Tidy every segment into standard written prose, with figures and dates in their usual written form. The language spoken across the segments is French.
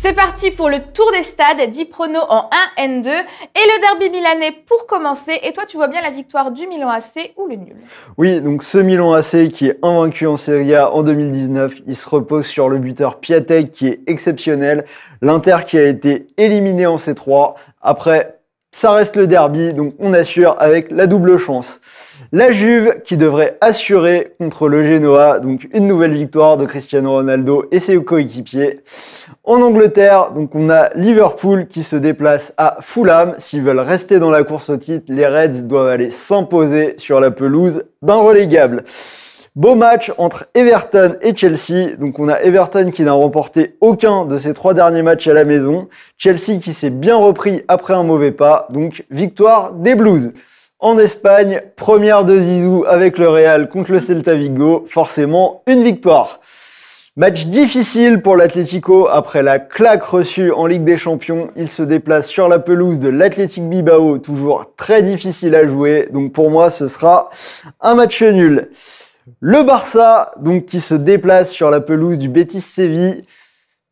C'est parti pour le tour des stades, 10 pronos en 1N2 et le derby milanais pour commencer. Et toi, tu vois bien la victoire du Milan AC ou le nul? Oui, donc ce Milan AC qui est invaincu en Serie A en 2019, il se repose sur le buteur Piatek qui est exceptionnel. L'Inter qui a été éliminé en C3. Après, ça reste le derby, donc on assure avec la double chance. La Juve qui devrait assurer contre le Genoa, donc une nouvelle victoire de Cristiano Ronaldo et ses coéquipiers. En Angleterre, donc on a Liverpool qui se déplace à Fulham. S'ils veulent rester dans la course au titre, les Reds doivent aller s'imposer sur la pelouse d'un relégable. Beau match entre Everton et Chelsea. Donc on a Everton qui n'a remporté aucun de ses 3 derniers matchs à la maison. Chelsea qui s'est bien repris après un mauvais pas. Donc victoire des Blues. En Espagne, première de Zizou avec le Real contre le Celta Vigo. Forcément, une victoire. Match difficile pour l'Atlético après la claque reçue en Ligue des Champions. Il se déplace sur la pelouse de l'Athletic Bilbao, toujours très difficile à jouer. Donc pour moi, ce sera un match nul. Le Barça, donc qui se déplace sur la pelouse du Betis Séville.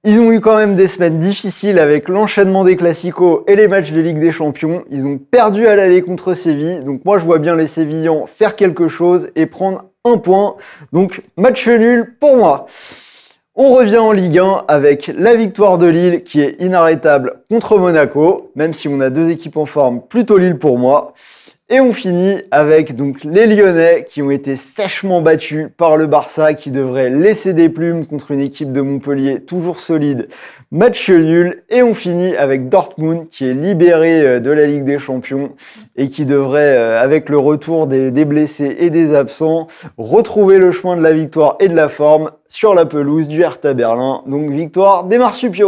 Ils ont eu quand même des semaines difficiles avec l'enchaînement des Classicos et les matchs de Ligue des Champions. Ils ont perdu à l'aller contre Séville. Donc moi, je vois bien les Sévillans faire quelque chose et prendre un point. Donc match nul pour moi. On revient en Ligue 1 avec la victoire de Lille qui est inarrêtable contre Monaco, même si on a 2 équipes en forme, plutôt Lille pour moi. Et on finit avec donc les Lyonnais qui ont été sèchement battus par le Barça qui devrait laisser des plumes contre une équipe de Montpellier toujours solide. Match nul. Et on finit avec Dortmund qui est libéré de la Ligue des Champions et qui devrait, avec le retour des blessés et des absents, retrouver le chemin de la victoire et de la forme sur la pelouse du Hertha Berlin. Donc victoire des Marsupiaux.